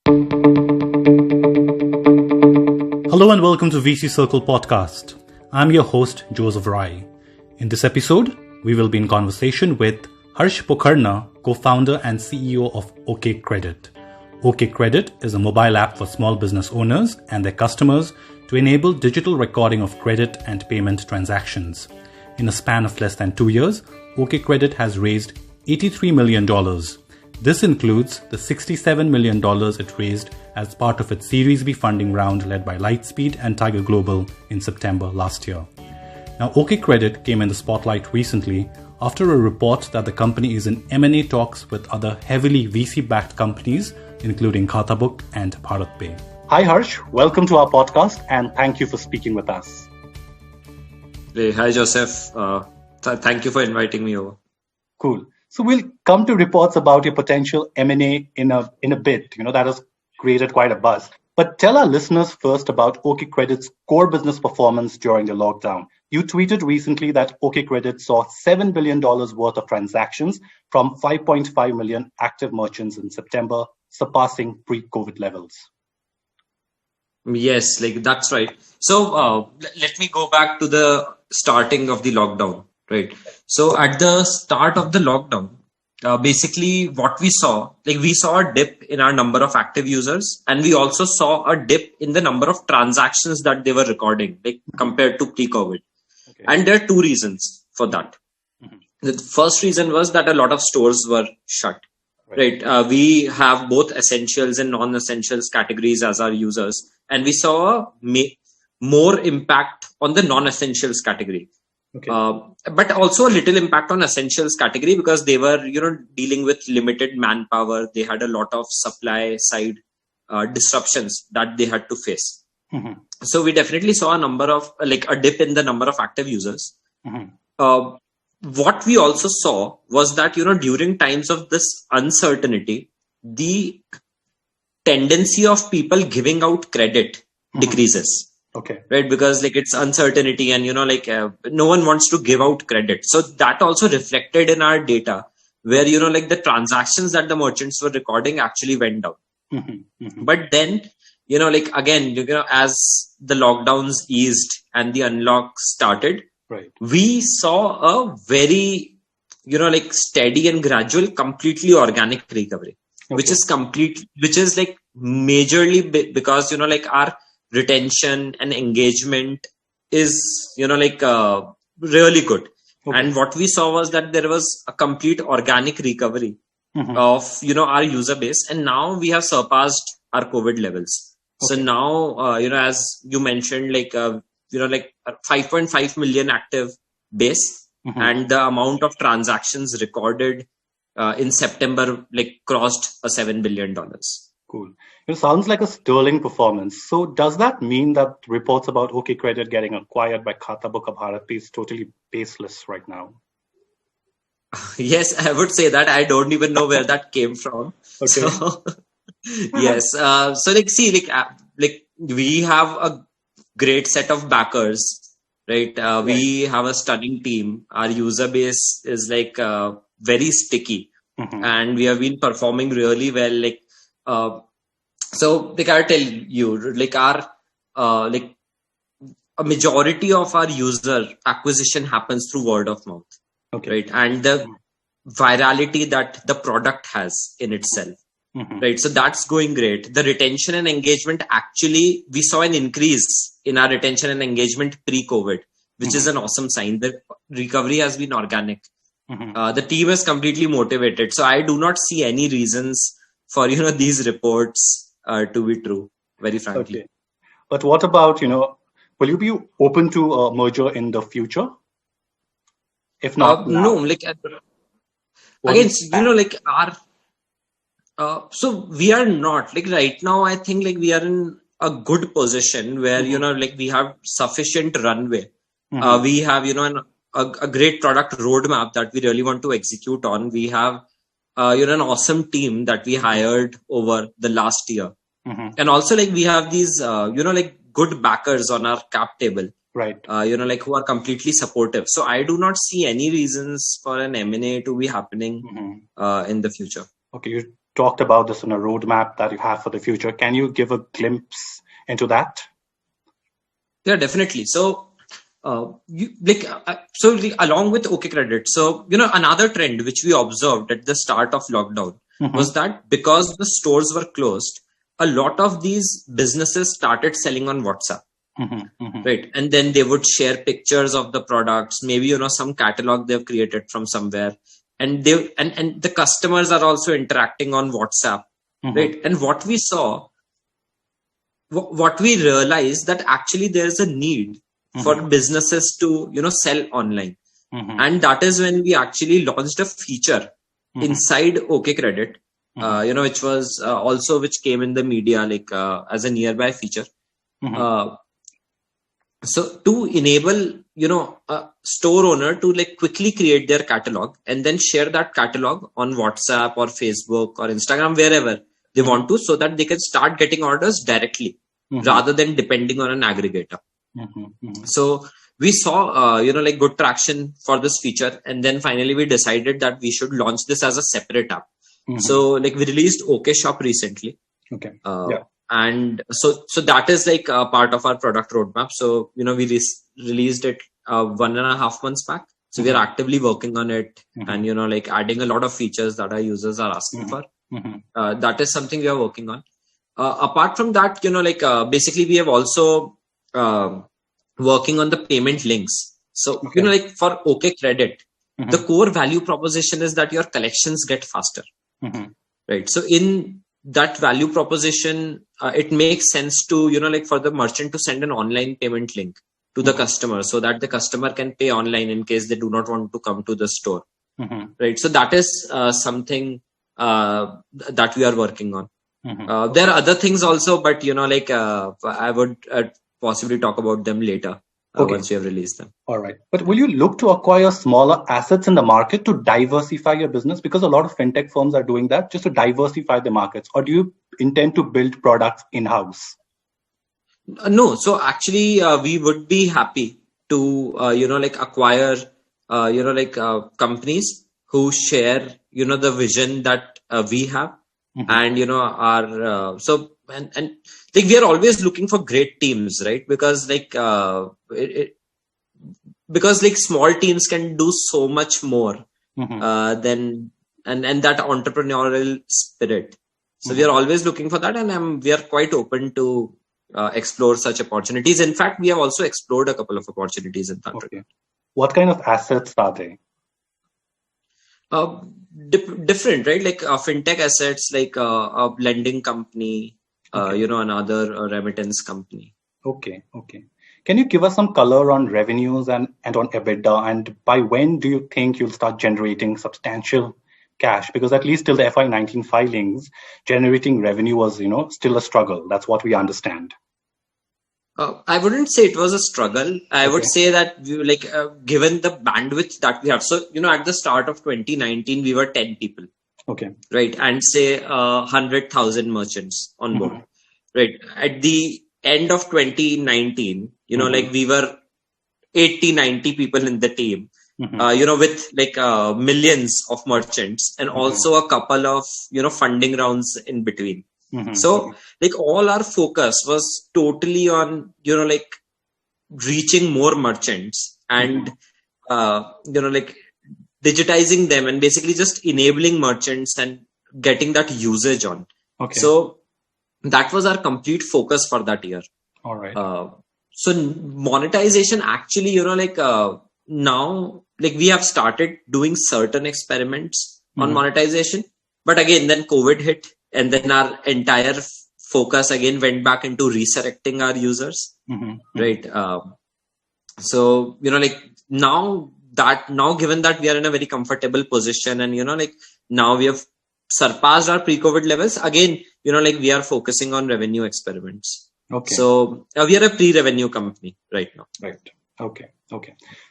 Hello and welcome to VCCircle Podcast. I'm your host, Joseph Rai. In this episode, we will be in conversation with Harsh Pokharna, co-founder and CEO of OkCredit. OkCredit is a mobile app for small business owners and their customers to enable digital recording of credit and payment transactions. In a span of less than 2 years, OkCredit has raised $83 million. This includes the $67 million it raised as part of its Series B funding round led by Lightspeed and Tiger Global in September last year. Now, OkCredit came in the spotlight recently after a report that the company is in M&A talks with other heavily VC-backed companies, including Khatabook and BharatPe. Hi Harsh, welcome to our podcast and thank you for speaking with us. Hey, hi Joseph. Thank you for inviting me over. Cool. So we'll come to reports about your potential M&A in a bit. That has created quite a buzz. But tell our listeners first about OkCredit's core business performance during the lockdown. You tweeted recently that OkCredit saw $7 billion worth of transactions from 5.5 million active merchants in September, surpassing pre-COVID levels. Yes, that's right. So let me go back to the starting of the lockdown, right? So at the start of the lockdown, basically what we saw a dip in our number of active users, and we also saw a dip in the number of transactions that they were recording, compared to pre-COVID. Okay. And there are two reasons for that. Mm-hmm. The first reason was that a lot of stores were shut. Right. We have both essentials and non-essentials categories as our users, and we saw more impact on the non-essentials category. Okay. But also a little impact on essentials category because they were, dealing with limited manpower. They had a lot of supply side disruptions that they had to face. Mm-hmm. So we definitely saw a dip in the number of active users. Mm-hmm. What we also saw was that, during times of this uncertainty, the tendency of people giving out credit mm-hmm. decreases. Okay. Right. Because it's uncertainty and, no one wants to give out credit. So that also reflected in our data where, the transactions that the merchants were recording actually went down. Mm-hmm. Mm-hmm. But then, again, as the lockdowns eased and the unlock started, right, we saw a very, steady and gradual, completely organic recovery, okay. which is majorly because, our retention and engagement is, really good. Okay. And what we saw was that there was a complete organic recovery mm-hmm. of, our user base. And now we have surpassed our COVID levels. Okay. So now, as you mentioned, 5.5 million active base mm-hmm. and the amount of transactions recorded in September crossed a $7 billion. Cool. It sounds like a sterling performance. So does that mean that reports about OkCredit getting acquired by Khatabook or BharatPe is totally baseless right now? Yes, I would say that. I don't even know where that came from. Okay. So, yes. We have a great set of backers, right? We have a stunning team. Our user base is very sticky mm-hmm. and we have been performing really well. So I'll tell you, a majority of our user acquisition happens through word of mouth, okay. right? And the virality that the product has in itself, mm-hmm. right? So that's going great. The retention and engagement, actually, we saw an increase in our retention and engagement pre-COVID, which mm-hmm. is an awesome sign. The recovery has been organic. Mm-hmm. The team is completely motivated. So I do not see any reasons for, these reports to be true, very frankly. Okay. But what about, will you be open to a merger in the future? If not, no, so we are not right now. I think we are in a good position where, mm-hmm. We have sufficient runway. Mm-hmm. We have, a great product roadmap that we really want to execute on. We have, an awesome team that we hired over the last year. Mm-hmm. And also we have these, good backers on our cap table. Right. Who are completely supportive. So I do not see any reasons for an M&A to be happening in the future. Okay, you talked about this in a roadmap that you have for the future. Can you give a glimpse into that? Yeah, definitely. So, along with OkCredit, so another trend which we observed at the start of lockdown was that because the stores were closed, a lot of these businesses started selling on WhatsApp. Right, and then they would share pictures of the products, maybe some catalog they've created from somewhere, and the customers are also interacting on WhatsApp, right? And what we realized that actually there's a need for businesses to sell online, and that is when we actually launched a feature inside OkCredit, which was which came in the media as a nearby feature. So to enable, a store owner to quickly create their catalog and then share that catalog on WhatsApp or Facebook or Instagram, wherever they want to, so that they can start getting orders directly rather than depending on an aggregator. So we saw, good traction for this feature. And then finally we decided that we should launch this as a separate app. So we released OK Shop recently. Okay. And so that is a part of our product roadmap. So, we released it 1.5 months back. So we are actively working on it and, adding a lot of features that our users are asking for. That is something we are working on. Apart from that, basically we have also working on the payment links. So, for OkCredit, the core value proposition is that your collections get faster. Right. So in that value proposition, it makes sense to, for the merchant to send an online payment link to the customer so that the customer can pay online in case they do not want to come to the store. Right. So that is something that we are working on. There are other things also, but, I would possibly talk about them later once we have released them. All right. But will you look to acquire smaller assets in the market to diversify your business? Because a lot of fintech firms are doing that just to diversify the markets. Or do you intend to build products in-house? No. So actually, we would be happy to, acquire, companies who share, the vision that we have. And, we are always looking for great teams, right? Because small teams can do so much more than that entrepreneurial spirit. So we are always looking for that, and we are quite open to explore such opportunities. In fact, we have also explored a couple of opportunities in that regard. What kind of assets are they? Different, right? Fintech assets, a lending company, another remittance company. Okay. Can you give us some color on revenues and on EBITDA? And by when do you think you'll start generating substantial cash? Because at least till the FY19 filings, generating revenue was, still a struggle. That's what we understand. I wouldn't say it was a struggle. I would say that given the bandwidth that we have. So, at the start of 2019, we were 10 people. Okay. Right. And say 100,000 merchants on board. Right. At the end of 2019, we were 80, 90 people in the team, with millions of merchants and also a couple of, funding rounds in between. So all our focus was totally on, reaching more merchants and, digitizing them and basically just enabling merchants and getting that usage on. Okay. So that was our complete focus for that year. All right. So monetization actually, now, we have started doing certain experiments on monetization, but again, then COVID hit. And then our entire focus again went back into resurrecting our users, right? So, now given that we are in a very comfortable position and, now we have surpassed our pre-COVID levels, again, we are focusing on revenue experiments. Okay. So we are a pre-revenue company right now. Right. Okay.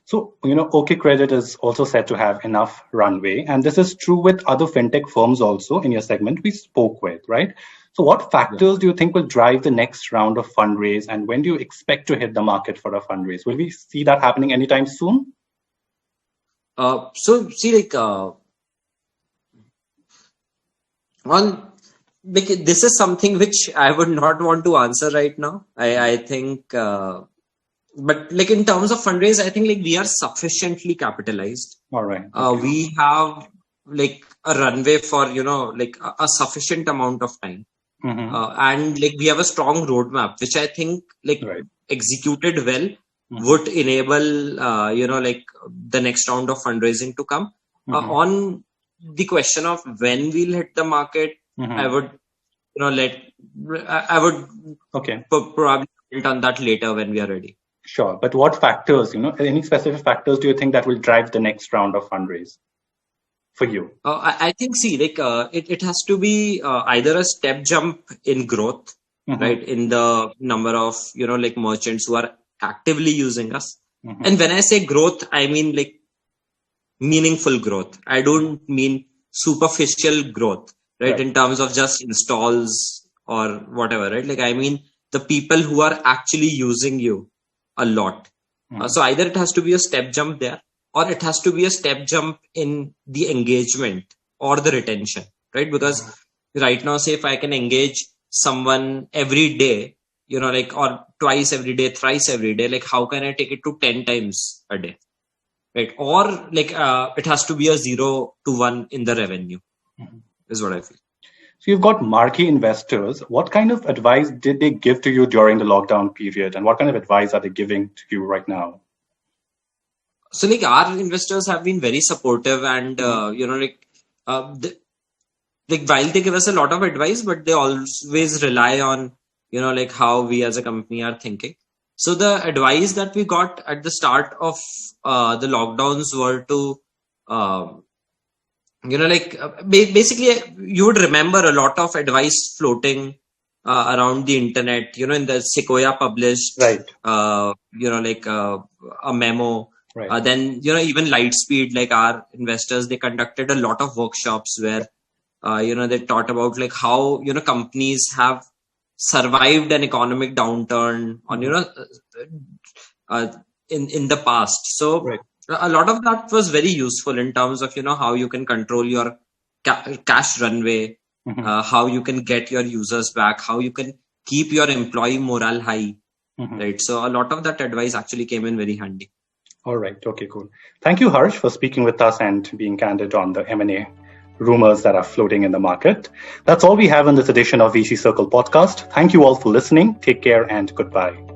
So, OkCredit is also said to have enough runway. And this is true with other fintech firms also in your segment we spoke with, right? So what factors do you think will drive the next round of fundraise? And when do you expect to hit the market for a fundraise? Will we see that happening anytime soon? This is something which I would not want to answer right now. I think, but like in terms of fundraise, I think like we are sufficiently capitalized. All right. We have like a runway for, like a sufficient amount of time. And like we have a strong roadmap, which I think like executed well would enable, like the next round of fundraising to come. On the question of when we'll hit the market, I would, I would probably comment on that later when we are ready. Sure. But what factors, any specific factors do you think that will drive the next round of fundraise for you? I think, it has to be either a step jump in growth, right? In the number of, like merchants who are actively using us. And when I say growth, I mean like meaningful growth. I don't mean superficial growth, right? In terms of just installs or whatever, right? Like, I mean, the people who are actually using you a lot. So either it has to be a step jump there, or it has to be a step jump in the engagement or the retention, right? Because right now, say if I can engage someone every day, or twice every day, thrice every day, like how can I take it to 10 times a day, right? Or like it has to be a 0 to 1 in the revenue is what I feel. So you've got marquee investors. What kind of advice did they give to you during the lockdown period? And what kind of advice are they giving to you right now? So like our investors have been very supportive and, while they give us a lot of advice, but they always rely on, like how we as a company are thinking. So the advice that we got at the start of the lockdowns were to, basically you would remember a lot of advice floating around the internet, in the Sequoia published, a memo. Then, even Lightspeed, like our investors, they conducted a lot of workshops where, they taught about like how, companies have survived an economic downturn on, in the past. So a lot of that was very useful in terms of, how you can control your cash runway, how you can get your users back, how you can keep your employee morale high, right? So a lot of that advice actually came in very handy. All right. Okay, cool. Thank you, Harsh, for speaking with us and being candid on the M&A rumors that are floating in the market. That's all we have in this edition of VCCircle Podcast. Thank you all for listening. Take care and goodbye.